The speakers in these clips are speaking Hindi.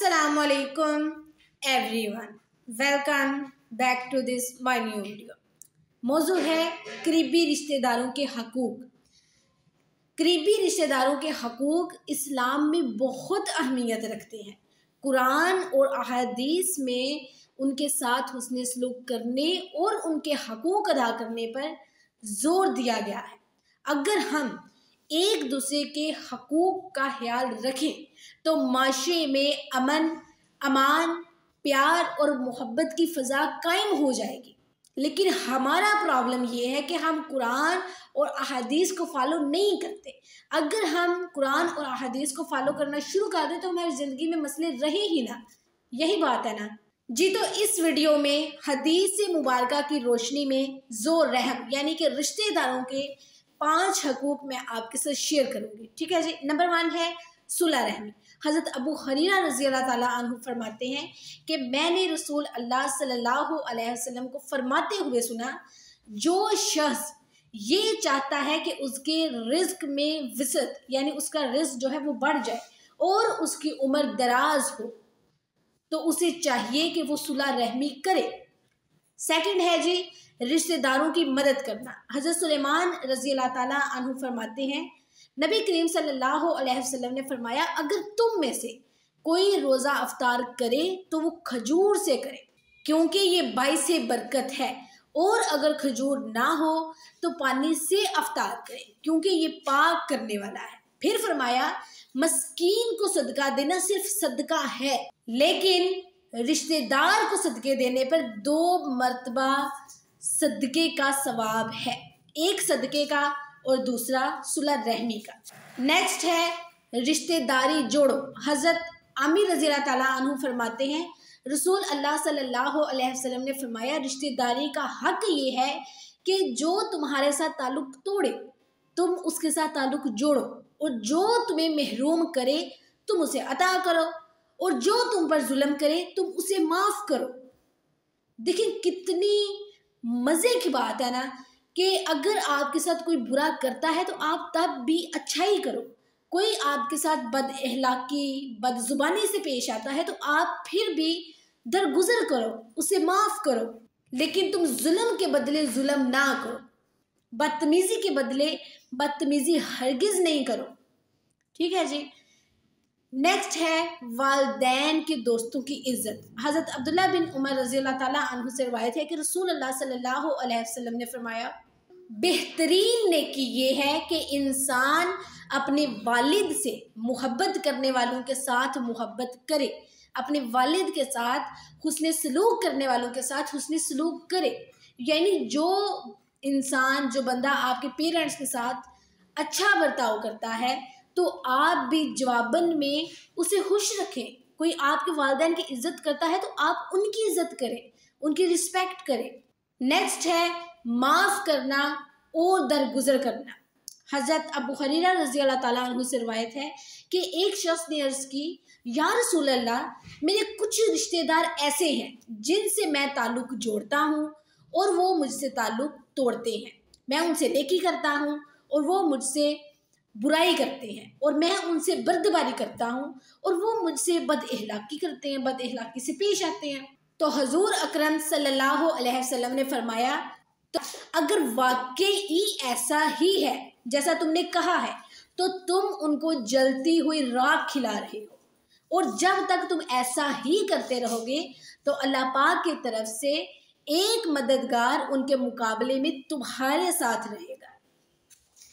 Assalamualaikum everyone, welcome back to this my new video. मौजू है करीबी रिश्तेदारों के हकूक़। करीबी रिश्तेदारों के हकूक़ इस्लाम में बहुत अहमियत रखते हैं। कुरान और अहादीस में उनके साथ हुस्न सलूक करने और उनके हकूक़ अदा करने पर जोर दिया गया है। अगर हम एक दूसरे के हकूक़ का ख्याल रखें तो माशरे में अमान, प्यार और मोहब्बत की फ़ज़ा कायम हो जाएगी। लेकिन हमारा प्रॉब्लम ये है कि हम कुरान और अहादीस को फॉलो नहीं करते। अगर हम कुरान और अहादीस को फॉलो करना शुरू कर दें तो हमारी ज़िंदगी में मसले रहे ही ना। यही बात है ना जी। तो इस वीडियो में हदीस मुबारका की रोशनी में ज़ो रहम यानी कि रिश्तेदारों के 5 हकूक़ मैं आपके साथ शेयर करूँगी। ठीक है जी। नंबर 1 है सुलह रहमी। हज़रत अबू हुरैरा रज़ी अल्लाह ताला अन्हु फरमाते हैं कि मैंने रसूल अल्लाह सल्लल्लाहु अलैहि वसल्लम को फरमाते हुए सुना, जो शख्स ये चाहता है कि उसके रिज़्क में विसअत यानी उसका रिज़्क जो है वो बढ़ जाए और उसकी उम्र दराज हो तो उसे चाहिए कि वो सुलह रहमी करे। सेकंड है जी रिश्तेदारों की मदद करना। हज़रत सुलेमान रज़ी अल्लाह ताला अन्हु फरमाते हैं, नबी करीम सल्लल्लाहु अलैहि वसल्लम ने फरमाया, अगर तुम में से कोई रोज़ा अफ्तार करे तो वो खजूर से करे क्योंकि ये बाइसे बरकत है, और अगर खजूर ना हो तो पानी से अफ्तार करे क्योंकि ये पाक करने वाला है। फिर फरमाया, मस्कीन को सदका देना सिर्फ सदका है, लेकिन रिश्तेदार को सदके देने पर 2 मर्तबा सदके का सवाब है, एक सदके का और दूसरा सुलह रहमी का। नेक्स्ट है रिश्तेदारी जोड़ो। हज़रत आमिर रज़ी अल्लाह ताला अन्हु फरमाते हैं, रसूल अल्लाह सल्लल्लाहु अलैहि वसल्लम ने फरमाया, रिश्तेदारी का हक ये है कि जो तुम्हारे साथ ताल्लुक़ तोड़े तुम उसके साथ ताल्लुक़ जोड़ो, और जो तुम्हें महरूम करे तुम उसे अता करो, और जो तुम पर जुल्म करे तुम उसे माफ़ करो। देखिए कितनी मज़े की बात है ना कि अगर आपके साथ कोई बुरा करता है तो आप तब भी अच्छा ही करो। कोई आपके साथ बदअखलाकी बदजुबानी से पेश आता है तो आप फिर भी दरगुजर करो, उसे माफ़ करो, लेकिन तुम जुल्म के बदले जुल्म ना करो, बदतमीज़ी के बदले बदतमीज़ी हरगिज़ नहीं करो। ठीक है जी। नेक्स्ट है वालिदैन के दोस्तों की इज्जत। हज़रत अब्दुल्ला बिन उमर रज़ी अल्लाह ताला अन्हु से रवायत है कि रसूल अल्लाह सल्लल्लाहु अलैहि वसल्लम ने फरमाया, बेहतरीन नेकी ये है कि इंसान अपने वालिद से मोहब्बत करने वालों के साथ मोहब्बत करे, अपने वालिद के साथ हुस्न सलूक करने वालों के साथ हुस्न सलूक करे। यानी जो इंसान जो बंदा आपके पेरेंट्स के साथ अच्छा बर्ताव करता है तो आप भी जवाबन में उसे खुश रखें। कोई आपके वालिदैन की इज्जत करता है तो आप उनकी इज्जत करें, उनकी रिस्पेक्ट करें। नेक्स्ट है माफ़ करना और दरगुजर करना। हज़रत अबू हुरैरा रज़ी अल्लाह ताला अन्हु से रवायत है कि एक शख्स ने अर्ज़ की, या रसूल अल्लाह, मेरे कुछ रिश्तेदार ऐसे हैं जिनसे मैं ताल्लुक़ जोड़ता हूँ और वो मुझसे ताल्लुक़ तोड़ते हैं। मैं उनसे नेकी करता हूँ और वो मुझसे बुराई करते हैं, और मैं उनसे बर्दबारी करता हूँ और वो मुझसे बदअखलाकी करते हैं, बदअखलाकी से पेश आते हैं। तो हजूर अकरम सल्लल्लाहु अलैहि वसल्लम ने फरमाया, तो अगर वाकई ऐसा ही है जैसा तुमने कहा है तो तुम उनको जलती हुई राख खिला रहे हो, और जब तक तुम ऐसा ही करते रहोगे तो अल्लाह पाक की तरफ से एक मददगार उनके मुकाबले में तुम्हारे साथ रहेगा।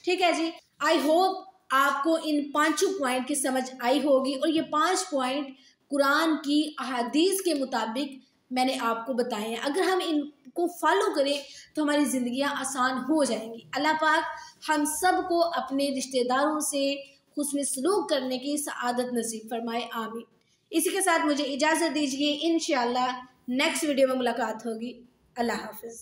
ठीक है जी। आई होप आपको इन 5 पॉइंट की समझ आई होगी, और ये 5 पॉइंट कुरान की अहादीस के मुताबिक मैंने आपको बताए हैं। अगर हम इनको फॉलो करें तो हमारी ज़िंदगियां आसान हो जाएंगी। अल्लाह पाक हम सब को अपने रिश्तेदारों से हुस्न सलूक करने की सआदत नसीब फरमाए, आमीन। इसी के साथ मुझे इजाज़त दीजिए। इंशाअल्लाह नेक्स्ट वीडियो में मुलाकात होगी। अल्लाह हाफ़िज़।